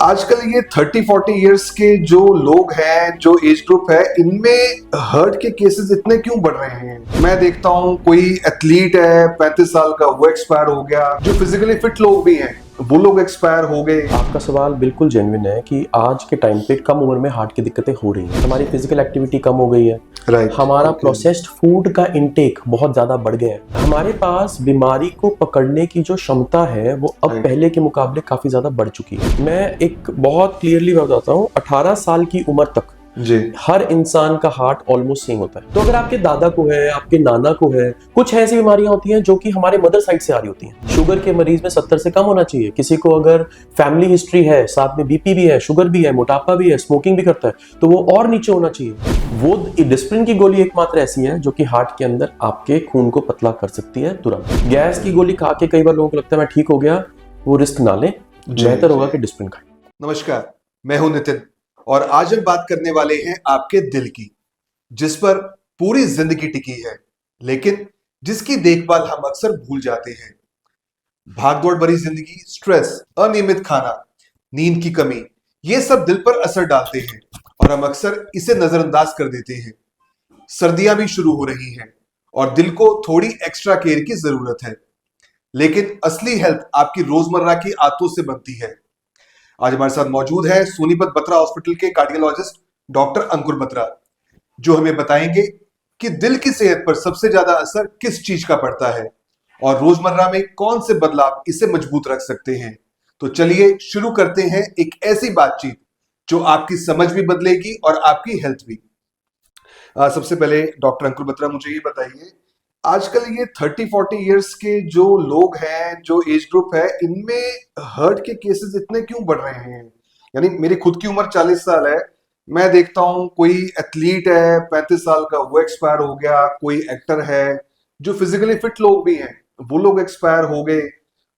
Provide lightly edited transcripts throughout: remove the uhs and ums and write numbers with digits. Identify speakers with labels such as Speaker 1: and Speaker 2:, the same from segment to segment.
Speaker 1: आजकल ये 30-40 इयर्स के जो लोग हैं, जो एज ग्रुप है, इनमें हार्ट के केसेस इतने क्यों बढ़ रहे हैं? मैं देखता हूँ कोई एथलीट है 35 साल का, वो एक्सपायर हो गया। जो फिजिकली फिट लोग भी हैं वो लोग एक्सपायर हो गए।
Speaker 2: आपका सवाल बिल्कुल जेन्युइन है कि आज के टाइम पे कम उम्र में हार्ट की दिक्कतें हो रही हैं। हमारी फिजिकल एक्टिविटी कम हो गई है।
Speaker 1: राइट।
Speaker 2: हमारा प्रोसेस्ड फूड का इंटेक बहुत ज्यादा बढ़ गया है। हमारे पास बीमारी को पकड़ने की जो क्षमता है वो अब
Speaker 1: Right.
Speaker 2: पहले के मुकाबले काफी ज्यादा बढ़ चुकी है। मैं एक बहुत क्लियरली बताता हूँ, 18 साल की उम्र तक
Speaker 1: जी।
Speaker 2: हर इंसान का हार्ट ऑलमोस्ट सेम होता है। तो अगर आपके दादा को है, आपके नाना को है, कुछ ऐसी बीमारियां होती हैं जो कि हमारे मदर साइड से आ रही होती हैं। शुगर के मरीज में 70 से कम होना चाहिए। किसी को अगर फैमिली हिस्ट्री है, साथ में बीपी भी है, शुगर भी है, मोटापा भी है, स्मोकिंग भी करता है, तो वो और नीचे होना चाहिए। वो डिस्प्रिन की गोली एकमात्र ऐसी है जो कि हार्ट के अंदर आपके खून को पतला कर सकती है तुरंत। गैस की गोली खा के कई बार लोगों को लगता है मैं ठीक हो गया, वो रिस्क ना लें। बेहतर होगा कि डिस्प्रिन खाएं।
Speaker 1: नमस्कार, मैं हूं नितिन और आज हम बात करने वाले हैं आपके दिल की, जिस पर पूरी जिंदगी टिकी है, लेकिन जिसकी देखभाल हम अक्सर भूल जाते हैं। भागदौड़ भरी जिंदगी, स्ट्रेस, अनियमित खाना, नींद की कमी, ये सब दिल पर असर डालते हैं और हम अक्सर इसे नजरअंदाज कर देते हैं। सर्दियां भी शुरू हो रही हैं और दिल को थोड़ी एक्स्ट्रा केयर की जरूरत है, लेकिन असली हेल्थ आपकी रोजमर्रा की आदतों से बनती है। आज हमारे साथ मौजूद है सोनीपत बत्रा हॉस्पिटल के कार्डियोलॉजिस्ट डॉक्टर अंकुर बत्रा, जो हमें बताएंगे कि दिल की सेहत पर सबसे ज्यादा असर किस चीज का पड़ता है और रोजमर्रा में कौन से बदलाव इसे मजबूत रख सकते हैं। तो चलिए शुरू करते हैं एक ऐसी बातचीत जो आपकी समझ भी बदलेगी और आपकी हेल्थ भी। सबसे पहले डॉक्टर अंकुर बत्रा, मुझे ये बताइए, आजकल ये 30-40 इयर्स के जो लोग हैं, जो एज ग्रुप है, इनमें हार्ट के केसेस इतने क्यों बढ़ रहे हैं? यानी मेरी खुद की उम्र 40 साल है, मैं देखता हूँ कोई एथलीट है 35 साल का, वो एक्सपायर हो गया। कोई एक्टर है, जो फिजिकली फिट लोग भी हैं वो लोग एक्सपायर हो गए।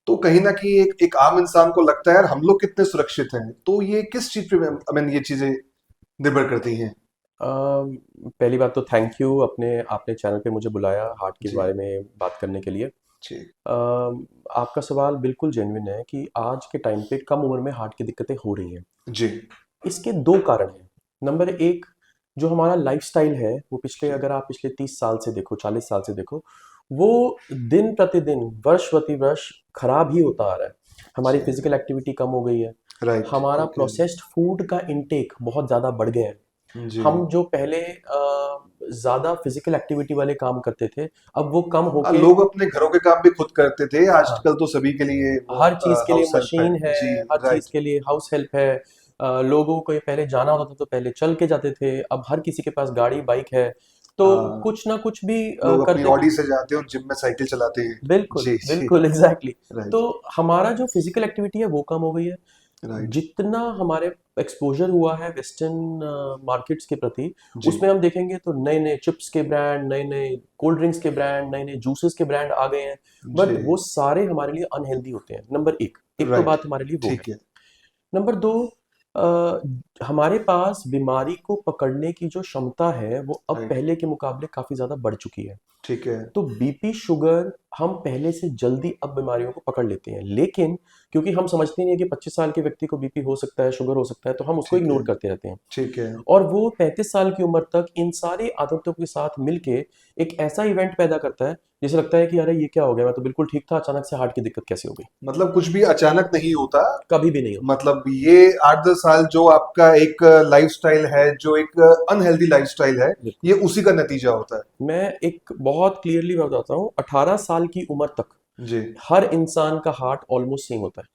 Speaker 1: तो कहीं ना कहीं एक आम इंसान को लगता है यार हम लोग कितने सुरक्षित हैं। तो ये किस चीज पे आई मीन ये चीजें निर्भर करती हैं?
Speaker 2: पहली बात तो थैंक यू, अपने आपने चैनल पे मुझे बुलाया हार्ट के
Speaker 1: जी।
Speaker 2: बारे में बात करने के लिए।
Speaker 1: जी।
Speaker 2: आपका सवाल बिल्कुल जेन्युइन है कि आज के टाइम पे कम उम्र में हार्ट की दिक्कतें हो रही हैं।
Speaker 1: जी।
Speaker 2: इसके दो कारण हैं। नंबर एक, जो हमारा लाइफस्टाइल है वो
Speaker 1: जी।
Speaker 2: अगर आप पिछले 30 साल से देखो, 40 साल से देखो, वो दिन प्रतिदिन, वर्ष प्रति वर्ष खराब ही होता आ रहा है। हमारी
Speaker 1: जी।
Speaker 2: फिजिकल एक्टिविटी कम हो गई है।
Speaker 1: राइट।
Speaker 2: हमारा
Speaker 1: ओके।
Speaker 2: प्रोसेस्ड फूड का इंटेक बहुत ज़्यादा बढ़ गया है।
Speaker 1: जी।
Speaker 2: हम जो पहले ज़्यादा फिजिकल एक्टिविटी वाले काम करते थे, अब वो कम होके
Speaker 1: लोग अपने घरों के काम भी खुद करते थे,
Speaker 2: हाँ,
Speaker 1: आजकल तो सभी के लिए वो
Speaker 2: हर चीज़ के लिए
Speaker 1: हाउस हेल्प है।
Speaker 2: मशीन है,
Speaker 1: जी।
Speaker 2: हर चीज़
Speaker 1: राइट।
Speaker 2: के लिए हाउस हेल्प है। लोगों को ये पहले जाना होता था तो पहले चल के जाते थे, अब हर किसी के पास गाड़ी, बाइक है। तो
Speaker 1: हाँ,
Speaker 2: कुछ ना कुछ भी
Speaker 1: लोग अपनी
Speaker 2: करने की
Speaker 1: ऑडी से जाते हैं और जिम में साइकिल चलाते हैं।
Speaker 2: बिल्कुल,
Speaker 1: जी। जी।
Speaker 2: बिल्कुल, एग्ज़ैक्टली। तो
Speaker 1: राइट।
Speaker 2: हमारा जो फिजिकल एक्टिविटी है वो कम हो गई है।
Speaker 1: राइट।
Speaker 2: जितना हमारे एक्सपोज़र हुआ है वेस्टर्न मार्केट्स के प्रति,
Speaker 1: जी।
Speaker 2: उसमें हम देखेंगे तो नए-नए चिप्स के ब्रांड, नए-नए कोल्ड ड्रिंक्स के ब्रांड, नए-नए जूसेस के ब्रांड आ गए हैं।
Speaker 1: जी।
Speaker 2: बट वो सारे हमारे लिए अनहेल्दी होते हैं, नंबर 1। एक तो
Speaker 1: राइट।
Speaker 2: बात हमारे लिए वो है।
Speaker 1: ठीक है।
Speaker 2: नंबर 2, हमारे पास बीमारी को पकड़ने की जो क्षमता है वो अब
Speaker 1: राइट।
Speaker 2: पहले के मुकाबले काफ़ी ज़्यादा बढ़ चुकी है।
Speaker 1: ठीक है।
Speaker 2: तो बीपी, शुगर हम पहले से जल्दी अब बीमारियों को पकड़ लेते हैं। लेकिन क्योंकि हम समझते नहीं है कि 25 साल के व्यक्ति को बीपी हो सकता है, शुगर हो सकता है, तो हम उसको
Speaker 1: ठीक है।
Speaker 2: इग्नोर करते रहते हैं।
Speaker 1: ठीक है।
Speaker 2: और वो 35 साल की उम्र तक इन सारी आदतों के साथ मिलके एक ऐसा इवेंट पैदा करता है, जिसे लगता है कि अरे ये क्या हो गया? मैं तो बिल्कुल ठीक था, अचानक से हार्ट की दिक्कत कैसे हो गई?
Speaker 1: मतलब कुछ भी अचानक नहीं होता।
Speaker 2: कभी भी नहीं होता।
Speaker 1: मतलब ये 8-10 साल जो आपका एक लाइफस्टाइल है, जो एक अनहेल्दी लाइफस्टाइल है,
Speaker 2: बिल्कुल।
Speaker 1: ये उसी का नतीजा होता है।
Speaker 2: मैं एक बहुत क्लियरली बताता हूँ, 18 साल की उम्र तक
Speaker 1: जी।
Speaker 2: हर इंसान का हार्ट ऑलमोस्ट सेम होता है।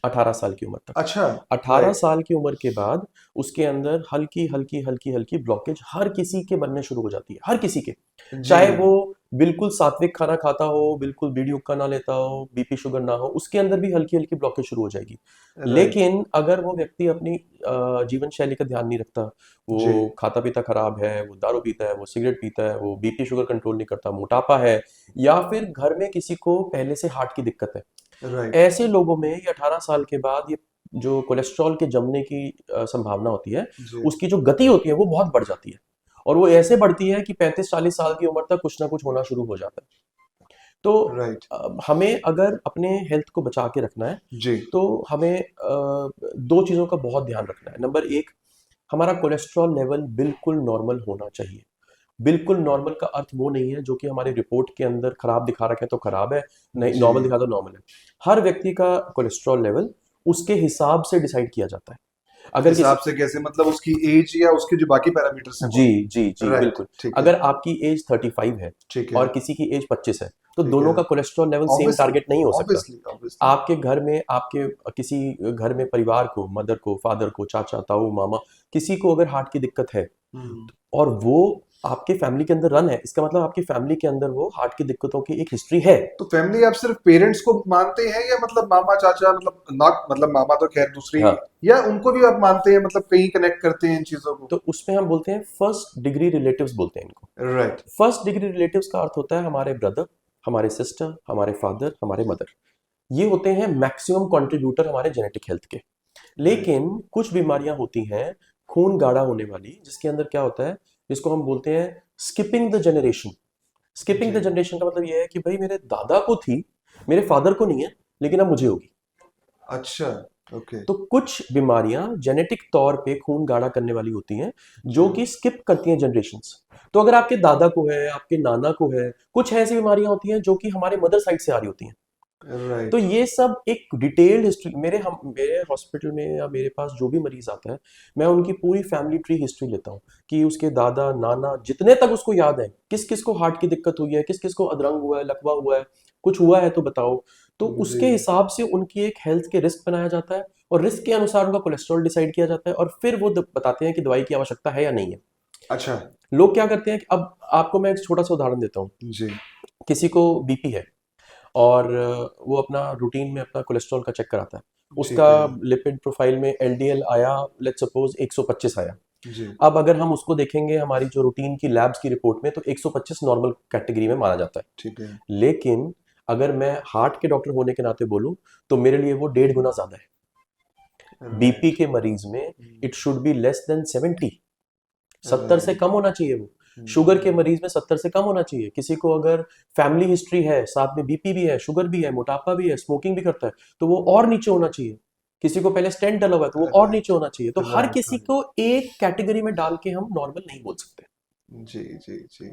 Speaker 2: 18 साल की उम्र तक।
Speaker 1: अच्छा।
Speaker 2: 18
Speaker 1: राइट।
Speaker 2: साल की उम्र के बाद उसके अंदर हल्की-हल्की ब्लॉकेज हर किसी के बनने शुरू हो जाती है, हर किसी के।
Speaker 1: जी।
Speaker 2: चाहे वो बिल्कुल सात्विक खाना खाता हो, बिल्कुल बीड़ी हुक्का ना लेता हो, बीपी शुगर ना हो, उसके अंदर भी हल्की-हल्की ब्लॉकेज शुरू हो जाएगी।
Speaker 1: राइट।
Speaker 2: लेकिन अगर वो व्यक्ति अपनी जीवन शैली का ध्यान नहीं रखता,
Speaker 1: जी।
Speaker 2: वो खाता-पीता खराब है, वो दारू पीता है, वो सिगरेट पीता है, वो बीपी शुगर कंट्रोल नहीं करता, मोटापा है, या फिर घर में किसी को पहले से हार्ट की दिक्कत है,
Speaker 1: राइट।
Speaker 2: ऐसे लोगों में ये 18 साल के बाद ये जो कोलेस्ट्रॉल के जमने की संभावना होती है,
Speaker 1: जी।
Speaker 2: उसकी जो गति होती है वो बहुत बढ़ जाती है। और वो ऐसे बढ़ती है कि 35-40 साल की उम्र तक कुछ ना कुछ होना शुरू हो जाता है। तो
Speaker 1: राइट।
Speaker 2: हमें अगर अपने हेल्थ को बचा के रखना है
Speaker 1: जी।
Speaker 2: तो हमें दो चीज़ों का बहुत ध्यान रखना है। नंबर एक, हमारा कोलेस्ट्रॉल लेवल बिल्कुल नॉर्मल होना चाहिए। बिल्कुल नॉर्मल का अर्थ वो नहीं है जो कि हमारे रिपोर्ट के अंदर खराब दिखा रखे तो खराब है, नहीं
Speaker 1: जी।
Speaker 2: नॉर्मल दिखा तो नॉर्मल है। हर व्यक्ति का कोलेस्ट्रॉल लेवल उसके हिसाब से डिसाइड किया जाता है। अगर किसी
Speaker 1: हिसाब से कैसे, मतलब उसकी एज या उसके जो बाकी पैरामीटर्स हैं वो?
Speaker 2: जी जी जी
Speaker 1: राइट,
Speaker 2: बिल्कुल।
Speaker 1: ठीक है।
Speaker 2: अगर आपकी एज 35 है
Speaker 1: ठीक है।
Speaker 2: और किसी की एज 25 है तो
Speaker 1: ठीक
Speaker 2: दोनों
Speaker 1: है।
Speaker 2: का cholesterol level same
Speaker 1: obviously,
Speaker 2: target नहीं हो सकता।
Speaker 1: Obviously, obviously.
Speaker 2: आपके घर में, आपके किसी घर में परिवार को, मदर को, फादर को, चाचा, ताऊ, मामा, किसी को अगर हार्ट की दिक्कत है
Speaker 1: हम्म।
Speaker 2: और वो आपके फैमिली के अंदर रन है, इसका मतलब आपकी फैमिली के अंदर वो हार्ट की दिक्कतों की एक हिस्ट्री है।
Speaker 1: तो फैमिली आप सिर्फ पेरेंट्स को मानते हैं या मतलब मामा चाचा, मतलब नॉट, मतलब मामा तो खैर दूसरी,
Speaker 2: हाँ,
Speaker 1: या उनको भी आप मानते हैं, मतलब कहीं कनेक्ट करते हैं इन चीजों को?
Speaker 2: तो उसमें हम बोलते हैं फर्स्ट डिग्री रिलेटिव्स बोलते हैं इनको।
Speaker 1: राइट।
Speaker 2: फर्स्ट डिग्री रिलेटिव्स का अर्थ होता है हमारे ब्रदर, हमारे सिस्टर, हमारे फादर, हमारे मदर। ये होते हैं मैक्सिमम कंट्रीब्यूटर हमारे जेनेटिक हेल्थ के।
Speaker 1: राइट।
Speaker 2: लेकिन कुछ बीमारियां होती हैं खून गाढ़ा होने वाली, जिसके अंदर क्या होता है, जिसको हम बोलते हैं skipping the generation. Skipping the
Speaker 1: जी।
Speaker 2: जनरेशन का मतलब ये है कि भाई मेरे दादा को थी, मेरे फादर को नहीं है, लेकिन अब मुझे होगी।
Speaker 1: अच्छा। ओके।
Speaker 2: तो कुछ बीमारियां जेनेटिक तौर पे खून गाढ़ा करने वाली होती हैं जो
Speaker 1: जी।
Speaker 2: कि स्किप करती हैं जनरेशंस। तो अगर आपके दादा को है, आपके नाना को है, कुछ ऐसी बीमारियां होती हैं जो कि हमारे मदर साइड से आ रही होती हैं। तो
Speaker 1: राइट।
Speaker 2: ये सब एक डिटेल्ड हिस्ट्री, मेरे हॉस्पिटल में या मेरे पास जो भी मरीज आता है, मैं उनकी पूरी फैमिली ट्री हिस्ट्री लेता हूँ कि उसके दादा नाना जितने तक उसको याद है, किस किस को हार्ट की दिक्कत हुई है, किस किस को अधरंग हुआ है, लकवा हुआ है, कुछ हुआ है तो बताओ। तो
Speaker 1: जी।
Speaker 2: उसके हिसाब से उनकी एक हेल्थ के रिस्क बनाया जाता है और रिस्क के अनुसार उनका कोलेस्ट्रॉल डिसाइड किया जाता है और फिर वो बताते हैं कि दवाई की आवश्यकता है या नहीं है।
Speaker 1: अच्छा।
Speaker 2: लोग क्या करते हैं कि अब आपको मैं एक छोटा सा उदाहरण देता हूँ।
Speaker 1: जी।
Speaker 2: किसी को बीपी है और वो अपना रूटीन में अपना कोलेस्ट्रॉल का चेक कराता है, उसका
Speaker 1: ठीक है।
Speaker 2: लिपिड प्रोफाइल में एलडीएल आया, लेट्स सपोज 125 आया।
Speaker 1: जी।
Speaker 2: अब अगर हम उसको देखेंगे हमारी जो रूटीन की लैब्स की रिपोर्ट में, तो 125 नॉर्मल कैटेगरी में माना जाता है।
Speaker 1: ठीक है।
Speaker 2: लेकिन अगर मैं हार्ट के डॉक्टर होने के नाते बोलूं तो मेरे लिए वो 1.5 गुना ज्यादा है। BP
Speaker 1: right.
Speaker 2: के मरीज में it should be less than 70, 70 से
Speaker 1: राइट।
Speaker 2: कम होना चाहिए वो। शुगर के मरीज में 70 से कम होना चाहिए। किसी को अगर फैमिली हिस्ट्री है, साथ में बीपी भी है, शुगर भी है, मोटापा भी है, स्मोकिंग भी करता है, तो वो और नीचे होना चाहिए। किसी को पहले स्टेंट डला हुआ है तो वो और नीचे
Speaker 1: राइट।
Speaker 2: होना चाहिए। तो हर
Speaker 1: राइट।
Speaker 2: किसी को एक कैटेगरी में डाल के हम नॉर्मल नहीं बोल सकते।
Speaker 1: जी, जी, जी।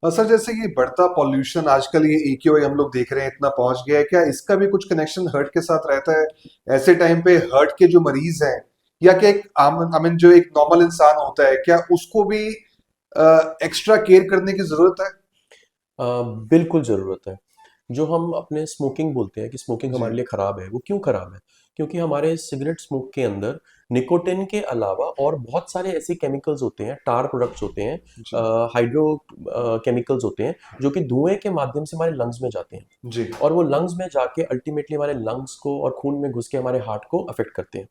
Speaker 1: और सर, जैसे ये बढ़ता पॉल्यूशन आजकल, ये एक्यूआई हम लोग देख रहे हैं इतना पहुंच गया है, क्या इसका भी कुछ कनेक्शन हर्ट के साथ रहता है? ऐसे टाइम पे हर्ट के जो मरीज हैं, या क्या एक आम, आई मीन जो एक नॉर्मल इंसान होता है, क्या उसको भी एक्स्ट्रा केयर करने की जरूरत है?
Speaker 2: अ, बिल्कुल ज़रूरत है। जो हम अपने स्मोकिंग बोलते हैं कि स्मोकिंग
Speaker 1: जी।
Speaker 2: हमारे लिए ख़राब है, वो क्यों ख़राब है? क्योंकि हमारे सिगरेट स्मोक के अंदर निकोटिन के अलावा और बहुत सारे ऐसे केमिकल्स होते हैं, टार प्रोडक्ट्स होते हैं,
Speaker 1: जी।
Speaker 2: हाइड्रो केमिकल्स होते हैं, जो कि धुएँ के माध्यम से हमारे लंग्स में जाते हैं
Speaker 1: जी।
Speaker 2: और वो लंग्स में जाके अल्टीमेटली हमारे लंग्स को और खून में घुस के हमारे हार्ट को अफ़ेक्ट करते हैं।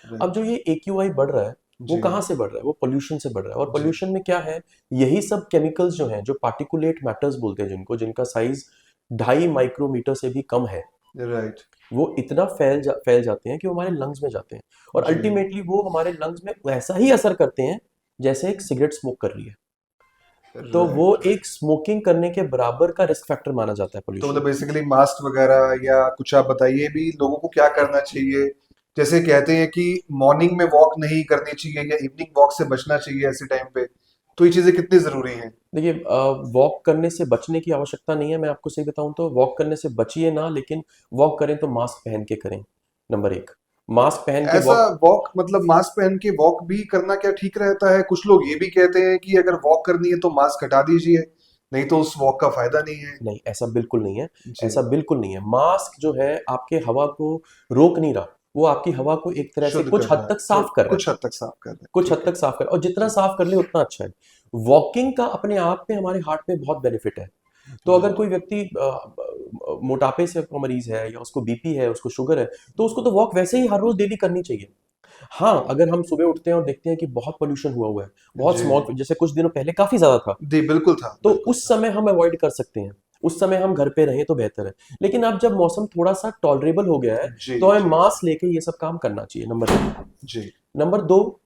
Speaker 2: अब
Speaker 1: राइट।
Speaker 2: जो ये एक्यूआई बढ़ रहा है, वो
Speaker 1: जी।
Speaker 2: कहाँ से बढ़ रहा है? वो पॉल्यूशन से बढ़ रहा है। और
Speaker 1: जी।
Speaker 2: पॉल्यूशन में क्या है? यही सब केमिकल्स जो हैं, जो पार्टिकुलेट मैटर्स बोलते हैं जिनको, जिनका साइज़ 2.5 माइक्रोमीटर से भी कम है,
Speaker 1: राइट।
Speaker 2: वो इतना फैल जाते हैं कि वो हमारे लंग्स में जाते हैं और
Speaker 1: जी।
Speaker 2: अल्टीमेटली वो हमारे लंग्स में वैसा ही असर करते हैं जैसे एक सिगरेट स्मोक कर रही है। तो वो
Speaker 1: राइट।
Speaker 2: एक स्मोकिंग करने के बराबर का रिस्क फैक्टर माना जाता है
Speaker 1: तो
Speaker 2: पॉल्यूशन।
Speaker 1: मतलब बेसिकली मास्क वगैरह, या कुछ आप बताइए भी लोगों को क्या करना चाहिए? जैसे कहते हैं कि मॉर्निंग में वॉक नहीं करनी चाहिए या इवनिंग वॉक से बचना चाहिए ऐसे टाइम पे, तो ये चीजें कितनी जरूरी हैं?
Speaker 2: देखिए, वॉक करने से बचने की आवश्यकता नहीं है। मैं आपको सही बताऊं तो वॉक करने से बचिए ना, लेकिन वॉक करें तो मास्क पहन के करें। नंबर एक, मास्क पहन के
Speaker 1: ऐसा
Speaker 2: वॉक।
Speaker 1: वॉक, मतलब मास्क पहन के वॉक भी करना क्या ठीक रहता है? कुछ लोग ये भी कहते हैं कि अगर वॉक करनी है तो मास्क हटा दीजिए, नहीं तो उस वॉक का फायदा नहीं है।
Speaker 2: नहीं, ऐसा बिल्कुल नहीं है।
Speaker 1: जी।
Speaker 2: ऐसा बिल्कुल नहीं है। मास्क जो है आपके हवा को रोक नहीं रहा, वो आपकी हवा को एक तरह से
Speaker 1: शुद्ध कर
Speaker 2: कुछ
Speaker 1: रहा
Speaker 2: हद
Speaker 1: है,
Speaker 2: तक साफ कर रहा है।
Speaker 1: कुछ हद तक साफ कर रहा है,
Speaker 2: कुछ हद
Speaker 1: ठीक है।
Speaker 2: तक साफ कर, और जितना
Speaker 1: ठीक।
Speaker 2: साफ कर ले उतना अच्छा है। वॉकिंग का अपने आप में हमारे हार्ट में बहुत बेनिफिट है। तो अगर
Speaker 1: राइट।
Speaker 2: कोई व्यक्ति मोटापे से का मरीज है या उसको बीपी है, उसको शुगर है, तो उसको तो वॉक वैसे ही हर रोज डेली करनी चाहिए। हाँ, अगर हम सुबह उठते हैं और देखते हैं कि बहुत पोल्यूशन हुआ हुआ है, बहुत
Speaker 1: जी।
Speaker 2: स्मॉग जैसे कुछ दिनों पहले काफी ज्यादा था,
Speaker 1: जी, बिल्कुल था,
Speaker 2: तो
Speaker 1: बिल्कुल
Speaker 2: उस
Speaker 1: था।
Speaker 2: समय हम अवॉइड कर सकते हैं। उस समय हम घर पे रहें तो बेहतर है। लेकिन अब जब मौसम थोड़ा सा टॉलरेबल हो गया है,
Speaker 1: जी।
Speaker 2: तो हमें
Speaker 1: जी।
Speaker 2: मास्क लेके ये सब काम करना चाहिए। नंबर एक।
Speaker 1: जी।
Speaker 2: नंबर दो,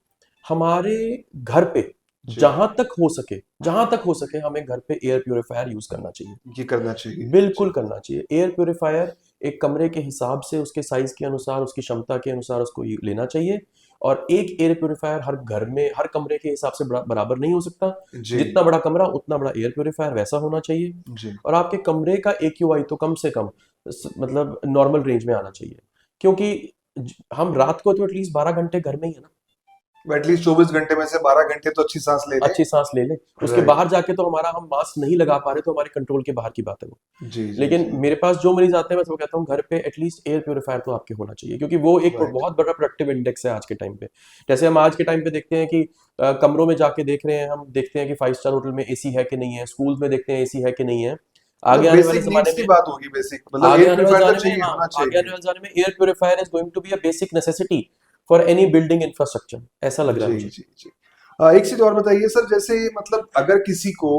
Speaker 2: हमारे घर पे जहां तक हो सके हमें घर पे एयर प्योरीफायर यूज करना चाहिए।
Speaker 1: ये करना चाहिए।
Speaker 2: बिल्कुल करना चाहिए। एयर प्योरीफायर एक कमरे के हिसाब से, उसके साइज के अनुसार, उसकी क्षमता के अनुसार उसको लेना चाहिए। और एक एयर प्योरीफायर हर घर में, हर कमरे के हिसाब से बराबर नहीं हो सकता।
Speaker 1: जी
Speaker 2: जितना बड़ा कमरा उतना बड़ा एयर प्योरीफायर वैसा होना चाहिए।
Speaker 1: जी।
Speaker 2: और आपके कमरे का AQI तो कम से कम मतलब नॉर्मल रेंज में आना चाहिए, क्योंकि हम रात को तो एटलीस्ट 12 घंटे घर में ही है ना।
Speaker 1: एटलीस्ट 24 घंटे में से 12 घंटे तो अच्छी सांस ले ले।
Speaker 2: अच्छी सांस ले ले। उसके
Speaker 1: राइट।
Speaker 2: बाहर जाके तो हम मास्क नहीं लगा पा रहे, तो हमारे कंट्रोल के बाहर की बात है वो।
Speaker 1: जी जी
Speaker 2: लेकिन
Speaker 1: जी।
Speaker 2: मेरे पास जो मरीज आते हैं मैं तो कहता हूँ घर पे एटलीस्ट एयर प्योरीफायर तो आपके होना चाहिए, क्योंकि वो एक
Speaker 1: राइट।
Speaker 2: बहुत बड़ा प्रोडक्टिव इंडेक्स है आज के टाइम पे। जैसे हम आज के टाइम पे देखते हैं कि कमरों में जाके देख रहे हैं, हम देखते हैं कि 5 स्टार होटल में AC है कि नहीं है, स्कूल में देखते हैं AC है कि नहीं है। आगे
Speaker 1: मतलब
Speaker 2: आने वाले
Speaker 1: बेसिक
Speaker 2: जमाने
Speaker 1: नीड्स की
Speaker 2: में
Speaker 1: बात होगी, बेसिक मतलब
Speaker 2: आगे
Speaker 1: एयर
Speaker 2: आने वाले
Speaker 1: प्यूरिफायर तो
Speaker 2: जाने में
Speaker 1: चाहिए,
Speaker 2: हाँ,
Speaker 1: होना
Speaker 2: आगे आने
Speaker 1: चाहिए।
Speaker 2: वाले जाने में air purifier is going to be a basic necessity for any building infrastructure, ऐसा लग रहा है
Speaker 1: जी
Speaker 2: मुझे।
Speaker 1: जी जी। एक चीज और बताइए सर, जैसे मतलब अगर किसी को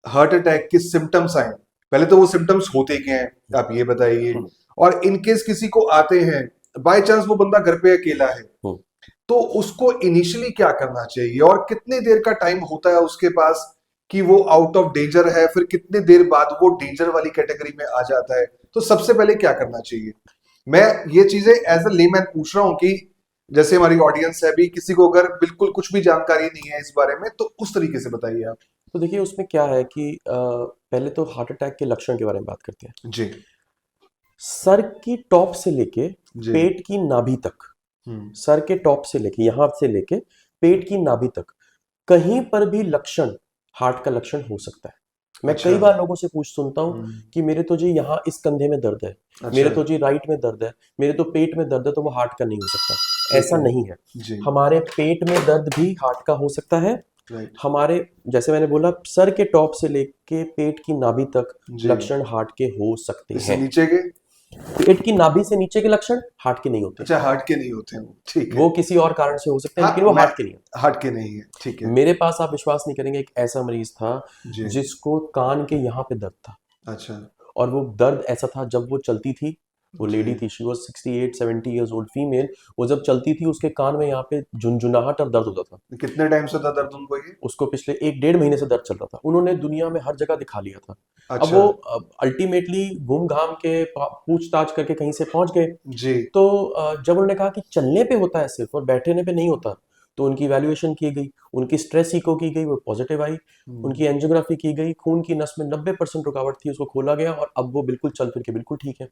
Speaker 1: हार्ट अटैक के सिम्टम्स आए, पहले तो वो सिम्टम्स होते क्या हैं आप ये बताइए।
Speaker 2: हम्म,
Speaker 1: और इन केस किसी को आते हैं, बाय चांस वो बंदा घर पे अकेला है,
Speaker 2: हम्म।
Speaker 1: तो उसको इनिशियली क्या करना चाहिए और कितने देर का टाइम होता है उसके पास कि वो आउट ऑफ डेंजर है, फिर कितने देर बाद वो डेंजर वाली कैटेगरी में आ जाता है? तो सबसे पहले क्या करना चाहिए? मैं ये चीजें एज अ लेमैन पूछ रहा हूँ कि जैसे हमारी ऑडियंस है, भी किसी को अगर बिल्कुल कुछ भी जानकारी नहीं है इस बारे में, तो उस तरीके से बताइए आप।
Speaker 2: तो देखिए उसमें क्या है कि पहले तो हार्ट अटैक के लक्षण के बारे में बात करते हैं।
Speaker 1: जी
Speaker 2: सर की टॉप से लेके
Speaker 1: जी।
Speaker 2: पेट की नाभि तक,
Speaker 1: हम्म।
Speaker 2: सर के टॉप से लेके यहां से लेके पेट की नाभि तक कहीं पर भी लक्षण हार्ट का लक्षण हो सकता है। मैं
Speaker 1: अच्छा।
Speaker 2: कई बार लोगों से पूछ सुनता हूँ
Speaker 1: हम्म।
Speaker 2: कि मेरे तो जी यहाँ इस कंधे में दर्द है,
Speaker 1: अच्छा।
Speaker 2: मेरे तो जी राइट में दर्द है, मेरे तो पेट में दर्द है, तो वो हार्ट का नहीं हो सकता।
Speaker 1: ठीक
Speaker 2: ऐसा
Speaker 1: है।
Speaker 2: नहीं है।
Speaker 1: जी।
Speaker 2: हमारे पेट में दर्द भी हार्ट का हो सकता है।
Speaker 1: राइट।
Speaker 2: हमारे, जैसे मैंने बोला, सर के टॉप से लेके पेट की नाभि तक
Speaker 1: जी।
Speaker 2: लक्षण हार्ट के हो सकते
Speaker 1: इससे
Speaker 2: हैं।
Speaker 1: नीचे के?
Speaker 2: पेट की नाभि से नीचे के लक्षण हार्ट के नहीं होते।
Speaker 1: अच्छा, हार्ट के नहीं होते हैं वो, ठीक है।
Speaker 2: वो किसी और कारण से हो सकते हैं,
Speaker 1: हाँ,
Speaker 2: लेकिन वो
Speaker 1: मैं
Speaker 2: हार्ट के नहीं होते।
Speaker 1: हार्ट के नहीं है, ठीक है।
Speaker 2: मेरे पास, आप विश्वास नहीं करेंगे, एक ऐसा मरीज था
Speaker 1: जी।
Speaker 2: जिसको कान के यहाँ पे दर्द था।
Speaker 1: अच्छा।
Speaker 2: और वो दर्द ऐसा था, जब वो चलती थी, वो
Speaker 1: जी।
Speaker 2: लेडी थी, she was 68-70 years old female. वो जब चलती थी उसके कान में यहाँ पे झुनझुनाहट और दर्द होता था।
Speaker 1: कितने टाइम से था दर्द उनको ये?
Speaker 2: उसको पिछले 1-1.5 महीने से दर्द चल रहा था। उन्होंने दुनिया में हर जगह दिखा लिया था। अब
Speaker 1: अच्छा।
Speaker 2: वो अल्टीमेटली घूम घाम के पूछताछ करके कहीं से पहुंच गए।
Speaker 1: जी।
Speaker 2: तो जब उन्होंने कहा कि चलने पे होता है सिर्फ और बैठने पे नहीं होता, तो उनकी इवैल्यूएशन की गई, उनकी स्ट्रेस इको की गई, वो पॉजिटिव आई।
Speaker 1: हम्म।
Speaker 2: उनकी एंजियोग्राफी की गई, खून की नस में 90% रुकावट थी, उसको खोला गया और अब वो बिल्कुल चल फिर के बिल्कुल ठीक है।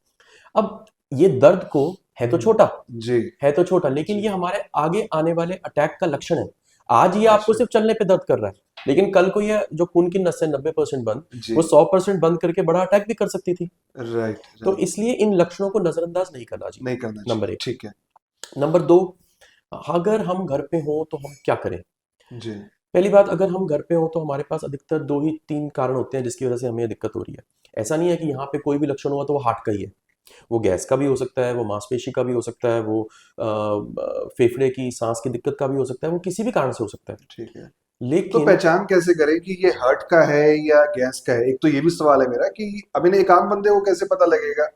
Speaker 2: अब ये दर्द को है तो छोटा,
Speaker 1: जी
Speaker 2: है तो छोटा, लेकिन
Speaker 1: जी।
Speaker 2: ये हमारे आगे आने वाले अटैक का लक्षण है। आज ये आपको
Speaker 1: अच्छा।
Speaker 2: सिर्फ चलने पे दर्द कर रहा है, लेकिन कल को ये जो खून की नस है 90% बंद,
Speaker 1: जी।
Speaker 2: वो 100% बंद करके बड़ा अटैक भी कर सकती थी।
Speaker 1: राइट
Speaker 2: तो
Speaker 1: राइट।
Speaker 2: इसलिए इन लक्षणों को नजरअंदाज नहीं करना चाहिए।
Speaker 1: नहीं करना
Speaker 2: नंबर
Speaker 1: चाहिए,
Speaker 2: 1।
Speaker 1: ठीक है।
Speaker 2: नंबर 2, अगर हम घर पे हों तो हम क्या करें?
Speaker 1: जी।
Speaker 2: पहली बात, अगर हम घर पे हों तो हमारे पास अधिकतर 2 ही 3 कारण होते हैं जिसकी वजह से हमें ये दिक्कत हो रही है। ऐसा नहीं है कि यहाँ पे कोई भी लक्षण हुआ तो वो हार्ट का ही है। वो गैस का भी हो सकता है, वो मांसपेशी का भी हो सकता है, वो फेफड़े की सांस की दिक्कत का भी हो सकता है, वो किसी भी कारण से हो सकता है।
Speaker 1: ठीक है। तो
Speaker 2: लेकिन
Speaker 1: पहचान कैसे करें कि ये हार्ट का है या गैस का है? एक तो ये भी सवाल है मेरा कि अब इन्हें एक आम बंदे को कैसे पता लगेगा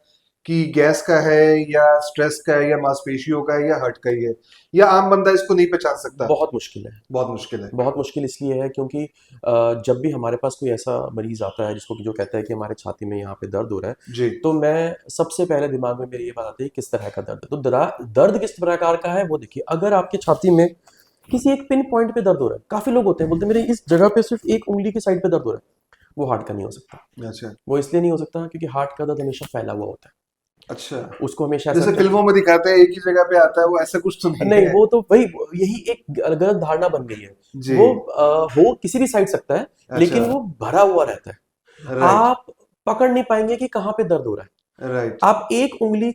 Speaker 1: कि गैस का है या स्ट्रेस का है या मांसपेशियों का है या हार्ट का ही है, या आम बंदा इसको नहीं पहचान सकता?
Speaker 2: बहुत मुश्किल है।
Speaker 1: बहुत मुश्किल है।
Speaker 2: बहुत मुश्किल इसलिए है क्योंकि जब भी हमारे पास कोई ऐसा मरीज आता है जिसको कि जो कहता है कि हमारे छाती में यहाँ पे दर्द हो रहा है,
Speaker 1: जी।
Speaker 2: तो मैं सबसे पहले दिमाग में मेरी ये बात आती है किस तरह का दर्द है। तो दर्द किस प्रकार का है वो देखिए। अगर आपके छाती में किसी एक पिन पॉइंट पे दर्द हो रहा है, काफी लोग होते हैं बोलते हैं मेरे इस जगह पे सिर्फ एक उंगली की साइड पे दर्द हो रहा है, वो हार्ट का नहीं हो सकता।
Speaker 1: अच्छा।
Speaker 2: वो इसलिए नहीं हो सकता क्योंकि हार्ट का दर्द हमेशा फैला हुआ होता है।
Speaker 1: अच्छा,
Speaker 2: उसको हमेशा ऐसा
Speaker 1: जैसे फिल्मों में दिखाते हैं एक ही जगह पे आता है, वो ऐसा कुछ तो नहीं
Speaker 2: नहीं,
Speaker 1: है?
Speaker 2: वो तो वही, यही एक गलत धारणा बन गई है।
Speaker 1: जी।
Speaker 2: वो हो किसी भी साइड सकता है,
Speaker 1: अच्छा।
Speaker 2: लेकिन वो भरा हुआ रहता है।
Speaker 1: राइट
Speaker 2: आप पकड़ नहीं पाएंगे कि कहाँ पे दर्द हो रहा है।
Speaker 1: राइट।
Speaker 2: आप एक उंगली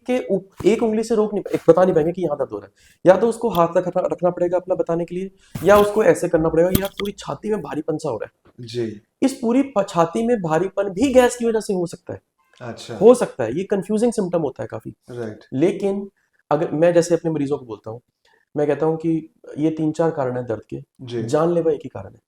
Speaker 2: से बता नहीं पाएंगे कि यहाँ दर्द हो रहा है। या तो उसको हाथ तक रखना पड़ेगा अपना बताने के लिए, या उसको ऐसे करना पड़ेगा, या पूरी छाती में भारीपन सा हो रहा है।
Speaker 1: जी।
Speaker 2: इस पूरी छाती में भारीपन भी गैस की वजह से हो सकता है।
Speaker 1: अच्छा।
Speaker 2: हो सकता है, ये कंफ्यूजिंग सिम्टम होता है काफी।
Speaker 1: राइट।
Speaker 2: लेकिन अगर मैं जैसे अपने मरीजों को बोलता हूँ, मैं कहता हूँ कि ये 3-4 कारण है दर्द के,
Speaker 1: जी।
Speaker 2: जानलेवा एक ही कारण है।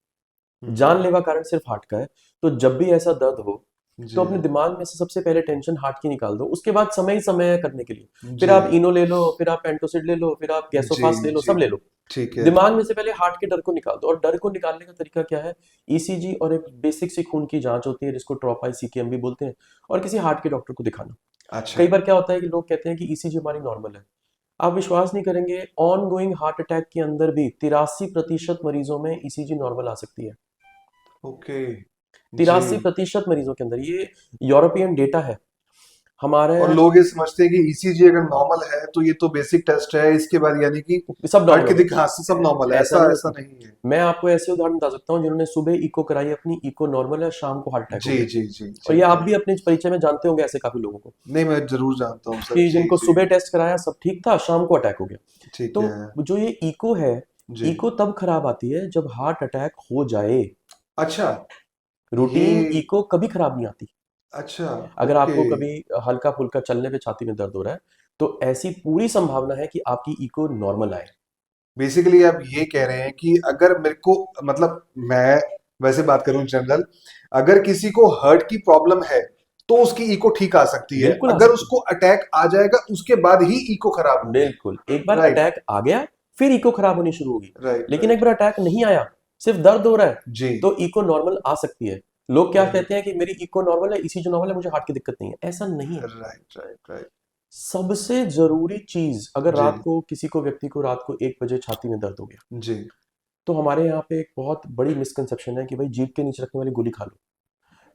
Speaker 1: हम्म।
Speaker 2: जानलेवा कारण सिर्फ हार्ट का है। तो जब भी ऐसा दर्द हो, तो
Speaker 1: जी
Speaker 2: अपने दिमाग में से सबसे पहले टेंशन हार्ट की निकाल दो। उसके बाद समय ही समय है करने के लिए। फिर
Speaker 1: जी
Speaker 2: आप इनो ले लो, फिर आप एंटोसिड ले लो, फिर आप
Speaker 1: जी
Speaker 2: गैसोफास्ट ले लो,
Speaker 1: जी।
Speaker 2: सब ले लो।
Speaker 1: ठीक है।
Speaker 2: दिमाग में से पहले हार्ट के डर को निकाल दो, और डर को निकालने का तरीका क्या है? ईसीजी और एक बेसिक सी खून की जांच होती है जिसको ट्रोपाई सीकेएम भी बोलते हैं, और किसी हार्ट के डॉक्टर को दिखाना।
Speaker 1: अच्छा।
Speaker 2: कई बार क्या होता है कि लोग कहते हैं कि ईसीजी हमारी नॉर्मल है। आप विश्वास नहीं करेंगे, ऑन गोइंग हार्ट अटैक के अंदर भी 83% मरीजों में ईसीजी नॉर्मल आ सकती है।
Speaker 1: ओके। जी।
Speaker 2: 83% मरीजों के अंदर, ये यूरोपियन डेटा है हमारे।
Speaker 1: और लोग ये समझते हैं कि ईसीजी अगर नॉर्मल है तो ये तो बेसिक टेस्ट है, इसके बाद यानी कि
Speaker 2: सब
Speaker 1: हार्ट
Speaker 2: नॉर्मल
Speaker 1: की
Speaker 2: होगा,
Speaker 1: दिखा सब नॉर्मल है,
Speaker 2: ऐसा
Speaker 1: ऐसा
Speaker 2: नहीं
Speaker 1: ऐसा
Speaker 2: होता।
Speaker 1: नहीं है।
Speaker 2: मैं आपको ऐसे उदाहरण बता सकता हूँ जिन्होंने सुबह इको कराई, अपनी इको नॉर्मल है, शाम को हार्ट अटैक हो
Speaker 1: जी
Speaker 2: गया।
Speaker 1: जी जी
Speaker 2: और ये
Speaker 1: जी
Speaker 2: आप
Speaker 1: जी।
Speaker 2: भी अपने परिचय में जानते होंगे ऐसे काफी लोगों को,
Speaker 1: नहीं, मैं जरूर जानता हूँ सर।
Speaker 2: कि
Speaker 1: जी
Speaker 2: जिनको
Speaker 1: जी।
Speaker 2: सुबह टेस्ट कराया सब ठीक था, शाम को अटैक हो गया।
Speaker 1: ठीक है।
Speaker 2: तो जो ये इको है,
Speaker 1: जी।
Speaker 2: इको तब खराब आती है जब हार्ट अटैक हो जाए।
Speaker 1: अच्छा। ये।
Speaker 2: रूटीन इको कभी खराब नहीं आती।
Speaker 1: अच्छा।
Speaker 2: अगर
Speaker 1: ओके।
Speaker 2: आपको कभी हल्का फुल्का चलने पे छाती में दर्द हो रहा है, तो ऐसी पूरी संभावना है कि आपकी इको नॉर्मल आए।
Speaker 1: बेसिकली आप ये कह रहे हैं कि अगर मेरे को, मतलब मैं वैसे बात करूं जनरल, अगर किसी को हार्ट की प्रॉब्लम है तो उसकी इको ठीक आ सकती है,
Speaker 2: बिल्कुल आ
Speaker 1: अगर
Speaker 2: सकती
Speaker 1: उसको अटैक आ जाएगा उसके बाद ही इको खराब
Speaker 2: है,
Speaker 1: होगी।
Speaker 2: बिल्कुल। एक बार
Speaker 1: राइट
Speaker 2: अटैक आ गया, फिर इको खराब होनी शुरू होगी।
Speaker 1: राइट
Speaker 2: लेकिन एक
Speaker 1: राइट।
Speaker 2: बार अटैक नहीं आया, सिर्फ दर्द हो रहा है,
Speaker 1: जी।
Speaker 2: तो इको नॉर्मल आ सकती है। लोग क्या
Speaker 1: राइट
Speaker 2: कहते हैं कि मेरी इको नॉर्मल है, इसी जो नॉर्मल है, मुझे हार्ट की दिक्कत नहीं है। ऐसा नहीं है।
Speaker 1: Right right right.
Speaker 2: सबसे जरूरी चीज, अगर
Speaker 1: जी
Speaker 2: रात को किसी को, व्यक्ति को रात को 1 बजे छाती में दर्द हो गया,
Speaker 1: जी।
Speaker 2: तो हमारे यहाँ पे एक बहुत बड़ी मिसकंसेप्शन है कि भाई जीभ के नीचे रखने वाली गोली खा लो।